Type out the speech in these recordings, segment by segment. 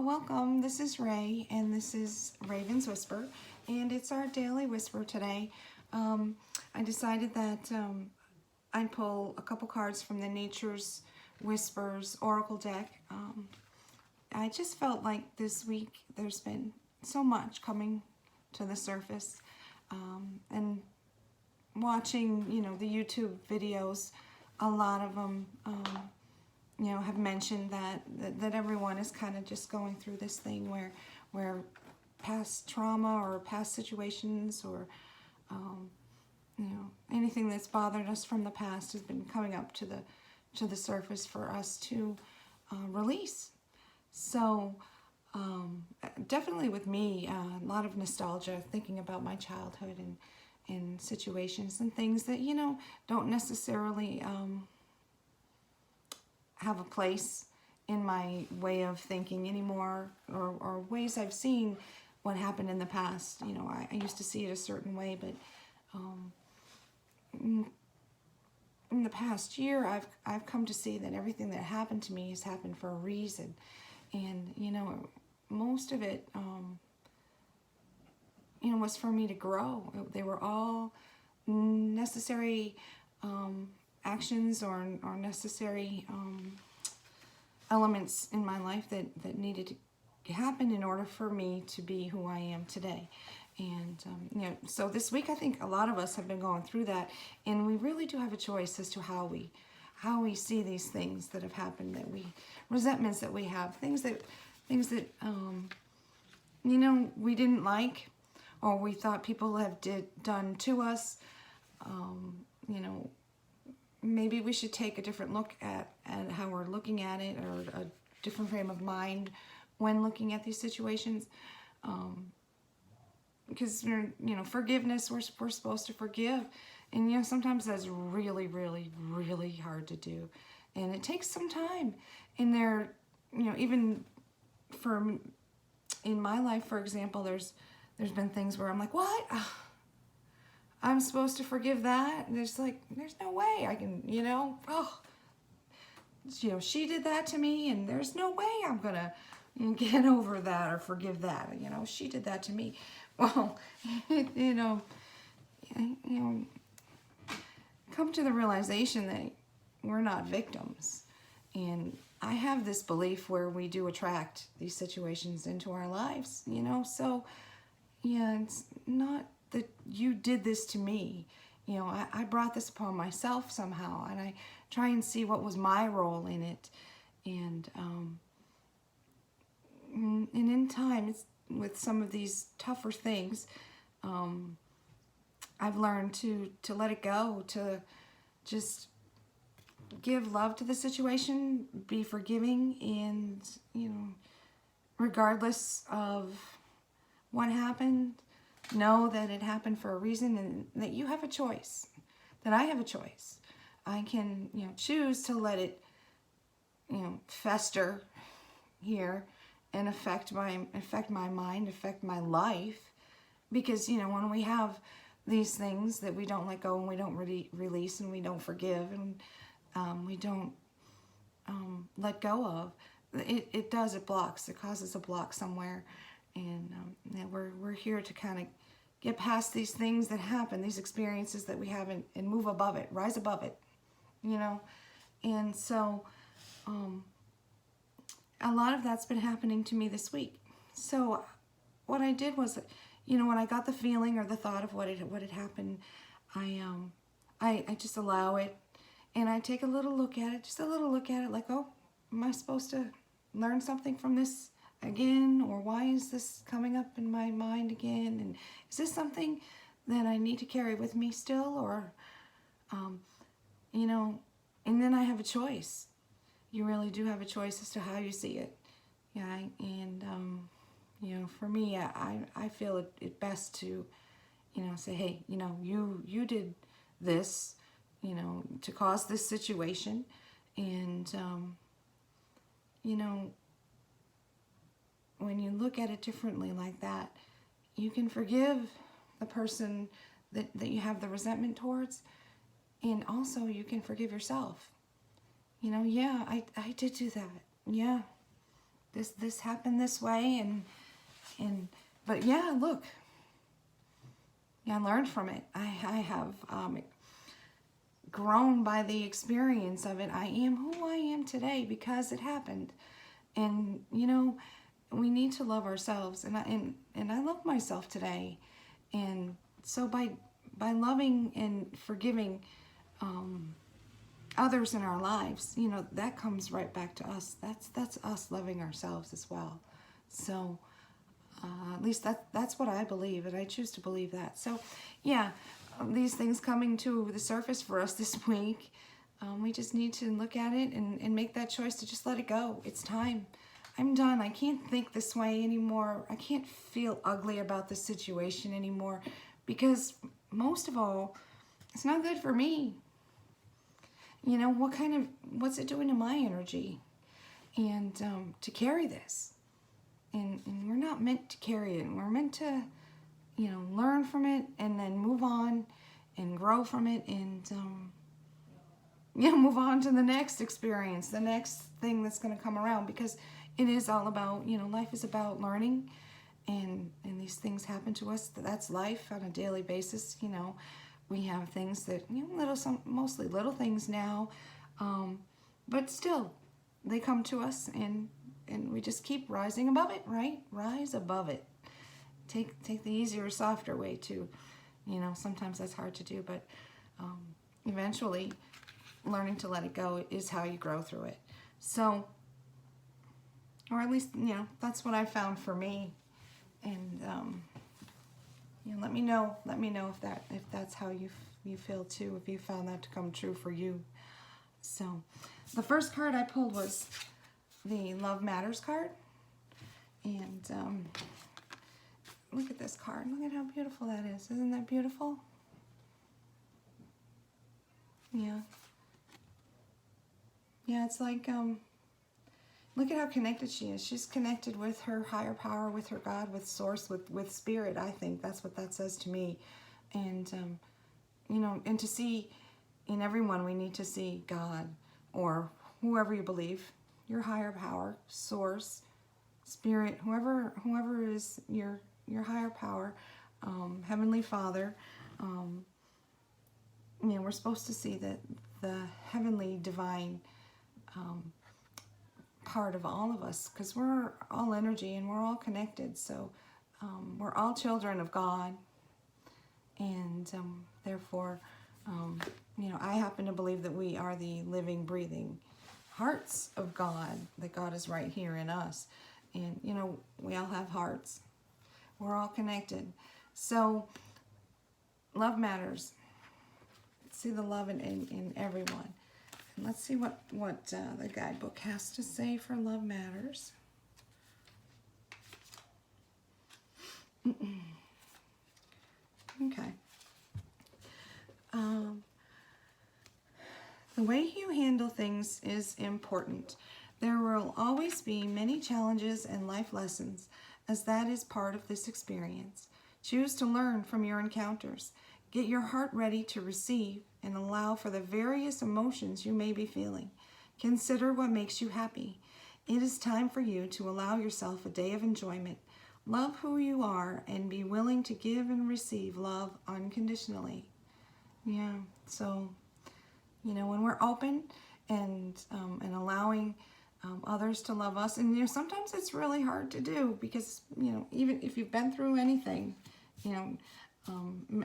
Welcome. This is Ray, and this is Raven's Whisper, and it's our daily whisper today. I decided that I'd pull a couple cards from the Nature's Whispers Oracle deck. I just felt like this week there's been so much coming to the surface, and watching, the YouTube videos, a lot of them, have mentioned that everyone is kind of just going through this thing where past trauma or past situations or anything that's bothered us from the past has been coming up to the surface for us to release. So definitely with me, a lot of nostalgia, thinking about my childhood and situations and things that don't necessarily have a place in my way of thinking anymore, or ways I've seen what happened in the past. I used to see it a certain way, but in the past year, I've come to see that everything that happened to me has happened for a reason, and most of it, was for me to grow. They were all necessary actions or necessary elements in my life that needed to happen in order for me to be who I am today. And so this week I think a lot of us have been going through that, and we really do have a choice as to how we see these things that have happened, resentments that we have, things that we didn't like, or we thought people have done to us. Maybe we should take a different look at how we're looking at it, or a different frame of mind when looking at these situations. Because, forgiveness, we're supposed to forgive. And, sometimes that's really, really, really hard to do. And it takes some time. And even in my life, for example, there's been things where I'm like, what? I'm supposed to forgive that? And there's no way I can, she did that to me, and there's no way I'm gonna get over that or forgive that. She did that to me. Well, come to the realization that we're not victims. And I have this belief where we do attract these situations into our lives, so it's not that you did this to me. I brought this upon myself somehow, and I try and see what was my role in it. And in time, with some of these tougher things, I've learned to let it go, to just give love to the situation, be forgiving, and regardless of what happened, know that it happened for a reason, and that you have a choice, that I have a choice. I can choose to let it fester here and affect my mind, affect my life. Because when we have these things that we don't let go, and we don't release, and we don't forgive, and we don't let go of, it blocks. It causes a block somewhere. And we're here to kind of get past these things that happen, these experiences that we have, and move above it, rise above it, And so a lot of that's been happening to me this week. So what I did was, when I got the feeling or the thought of what had happened, I just allow it, and I take a little look at it, like, oh, am I supposed to learn something from this again, or why is this coming up in my mind again, and is this something that I need to carry with me still, or and then I have a choice. You really do have a choice as to how you see it. Yeah. And for me, I feel it best to say, hey, you did this, to cause this situation, and when you look at it differently like that, you can forgive the person that you have the resentment towards, and also you can forgive yourself. Yeah, I did do that. Yeah, this happened this way, but yeah, look, yeah, I learned from it. I have grown by the experience of it. I am who I am today because it happened. And you know, we need to love ourselves, and I love myself today. And so by loving and forgiving others in our lives, you know, that comes right back to us. That's us loving ourselves as well. So at least that's what I believe, and I choose to believe that. So yeah, these things coming to the surface for us this week, we just need to look at it and make that choice to just let it go. It's time. I'm done. I can't think this way anymore. I can't feel ugly about the situation anymore, because most of all, it's not good for me. You know, what's it doing to my energy? And to carry this. And we're not meant to carry it. We're meant to, you know, learn from it and then move on and grow from it, and yeah, move on to the next experience, the next thing that's going to come around, because it is all about, you know, life is about learning, and these things happen to us. That's life on a daily basis. You know, we have things that, you know, mostly little things now, but still they come to us, and we just keep rising above it, right? Rise above it. Take the easier, softer way to, you know, sometimes that's hard to do, but eventually learning to let it go is how you grow through it. So, or at least, you know, that's what I found for me. And you know, let me know if that's how you feel too, if you found that to come true for you. So the first card I pulled was the Love Matters card, and look at this card. Look at how beautiful that is. Isn't that beautiful? Yeah. Yeah, it's like, look at how connected she is. She's connected with her higher power, with her God, with Source, with Spirit. I think that's what that says to me. And, you know, and to see in everyone, we need to see God, or whoever you believe, your higher power, Source, Spirit, whoever is your higher power, Heavenly Father. You know, we're supposed to see that the heavenly divine part of all of us, because we're all energy and we're all connected. So we're all children of God, and therefore, you know, I happen to believe that we are the living, breathing hearts of God, that God is right here in us. And, you know, we all have hearts. We're all connected. So love matters. See the love in everyone. And let's see what the guidebook has to say for Love Matters. Okay. The way you handle things is important. There will always be many challenges and life lessons, as that is part of this experience. Choose to learn from your encounters. Get your heart ready to receive and allow for the various emotions you may be feeling. Consider what makes you happy. It is time for you to allow yourself a day of enjoyment. Love who you are and be willing to give and receive love unconditionally. Yeah, so, you know, when we're open and allowing others to love us, and, you know, sometimes it's really hard to do, because, you know, even if you've been through anything, you know,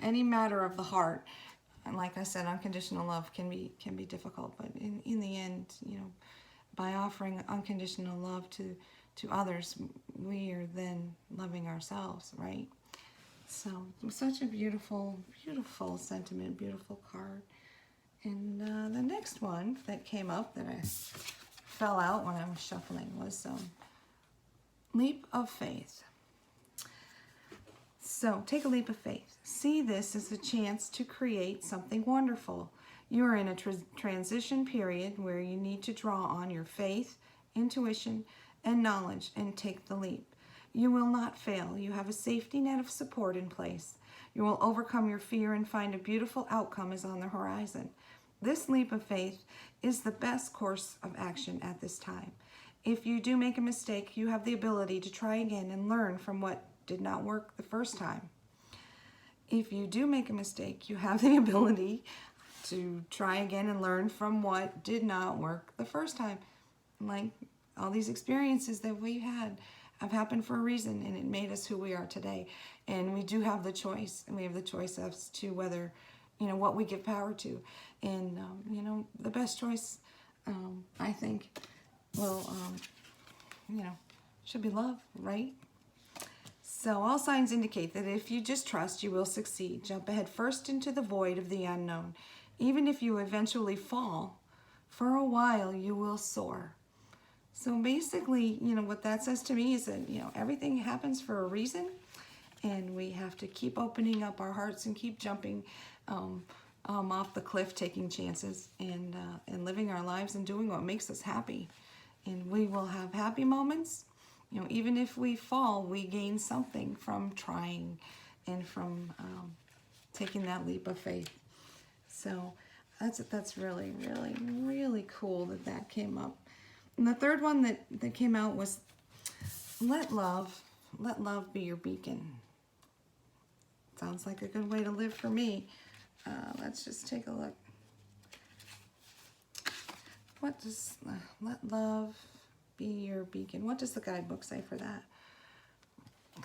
any matter of the heart, and like I said, unconditional love can be difficult, but in the end, you know, by offering unconditional love to others, we are then loving ourselves, right? So such a beautiful, beautiful sentiment, beautiful card. And the next one that came up that I fell out when I was shuffling was Leap of Faith. So take a leap of faith. See this as a chance to create something wonderful. You are in a transition period where you need to draw on your faith, intuition, and knowledge and take the leap. You will not fail. You have a safety net of support in place. You will overcome your fear and find a beautiful outcome is on the horizon. This leap of faith is the best course of action at this time. If you do make a mistake, you have the ability to try again and learn from what did not work the first time. If you do make a mistake, you have the ability to try again and learn from what did not work the first time. Like all these experiences that we had have happened for a reason, and it made us who we are today. And we do have the choice, and we have the choice as to whether, what we give power to. And, the best choice, I think, will, should be love, right? So all signs indicate that if you just trust, you will succeed. Jump ahead first into the void of the unknown. Even if you eventually fall, for a while you will soar. So basically, what that says to me is that, everything happens for a reason, and we have to keep opening up our hearts and keep jumping off the cliff, taking chances, and living our lives and doing what makes us happy. And we will have happy moments. Even if we fall, we gain something from trying and from taking that leap of faith. So that's really, really, really cool that came up. And the third one that came out was let love be your beacon. Sounds like a good way to live for me. Let's just take a look. What does let love be your beacon? What does the guidebook say for that?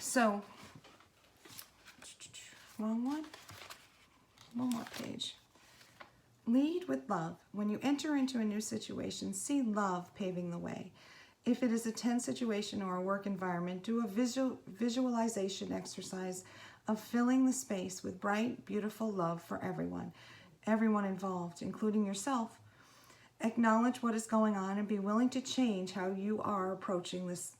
So, wrong one. One more page. Lead with love. When you enter into a new situation, see love paving the way. If it is a tense situation or a work environment, do a visualization exercise of filling the space with bright, beautiful love for everyone involved, including yourself. Acknowledge what is going on and be willing to change how you are approaching this.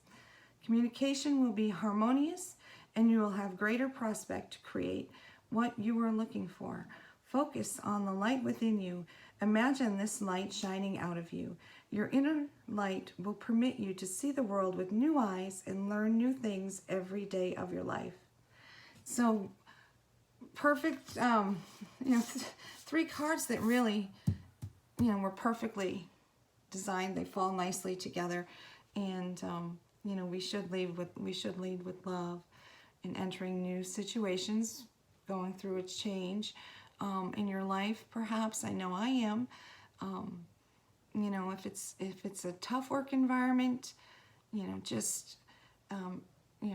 Communication will be harmonious, and you will have greater prospect to create what you are looking for. Focus on the light within you. Imagine this light shining out of you. Your inner light will permit you to see the world with new eyes and learn new things every day of your life. So, perfect, 3 cards that really, were perfectly designed. They fall nicely together, and we should lead with love in entering new situations, going through its change. In your life, perhaps. I know I am. If it's a tough work environment, just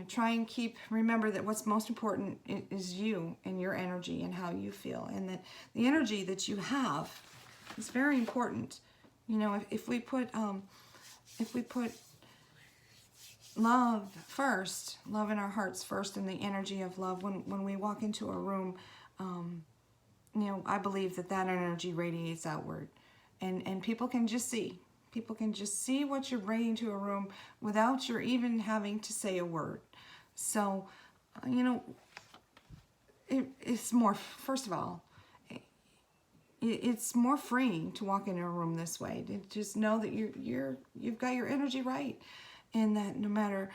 try and remember that what's most important is you and your energy and how you feel, and that the energy that you have is very important. If we put love first, love in our hearts first, and the energy of love when we walk into a room. I believe that energy radiates outward, and people can just see. People can just see what you're bringing to a room without your even having to say a word. So, it's more, first of all, it's more freeing to walk into a room this way. To just know that you've got your energy right, and that no matter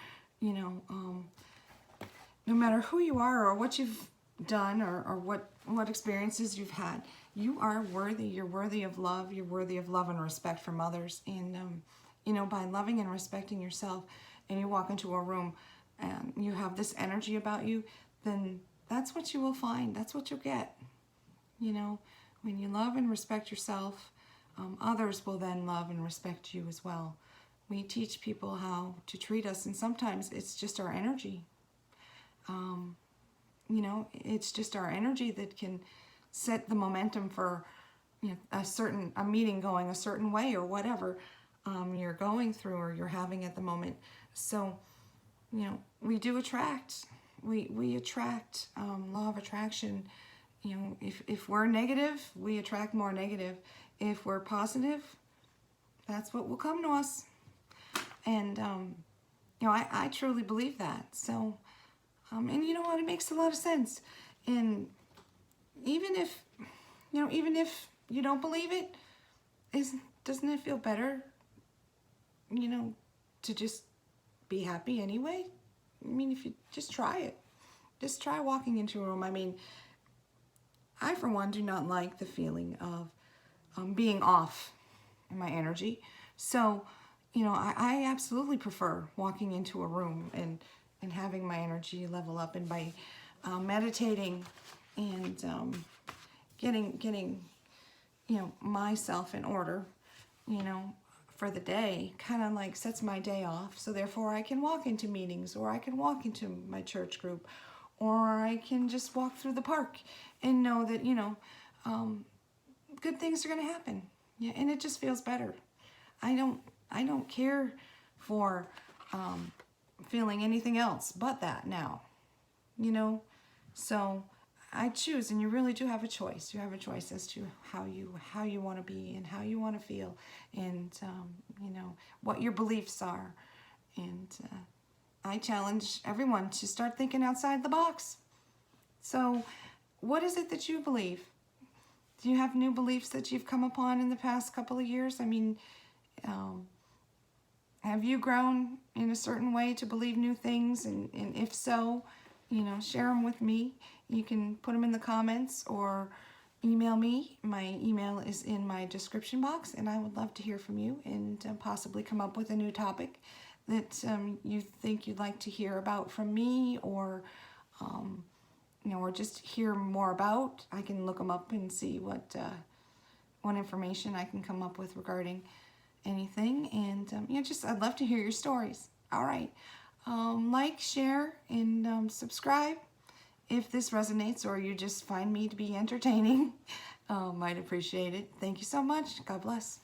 who you are or what you've done or what experiences you've had, you are worthy. You're worthy of love. You're worthy of love and respect from others. And by loving and respecting yourself, and you walk into a room and you have this energy about you, then that's what you will find. That's what you'll get. When you love and respect yourself, others will then love and respect you as well. We teach people how to treat us, and sometimes it's just our energy. It's just our energy that can set the momentum for a meeting going a certain way, or whatever you're going through or you're having at the moment. So we do attract. We attract law of attraction. If we're negative, we attract more negative. If we're positive, that's what will come to us. And I truly believe that. So and you know what, it makes a lot of sense. And even if you don't believe it, doesn't it feel better to just be happy anyway? I mean, if you just try it. Just try walking into a room. I mean, I, for one, do not like the feeling of being off in my energy. So, you know, I absolutely prefer walking into a room and having my energy level up, and by meditating and getting you know, myself in order, you know, for the day, kind of like sets my day off. So therefore I can walk into meetings, or I can walk into my church group, or I can just walk through the park and know that, you know, good things are going to happen. Yeah, and it just feels better. I don't care for feeling anything else but that now, you know. So I choose, and you really do have a choice. You have a choice as to how you want to be and how you want to feel, and you know, what your beliefs are. And I challenge everyone to start thinking outside the box. So, what is it that you believe? Do you have new beliefs that you've come upon in the past couple of years? I mean, have you grown in a certain way to believe new things? And if so, you know, share them with me. You can put them in the comments or email me. My email is in my description box, and I would love to hear from you and possibly come up with a new topic that you think you'd like to hear about from me, or you know, or just hear more about. I can look them up and see what information I can come up with regarding anything. And you know, just I'd love to hear your stories. All right, like, share, and subscribe if this resonates, or you just find me to be entertaining. Might appreciate it. Thank you so much. God bless.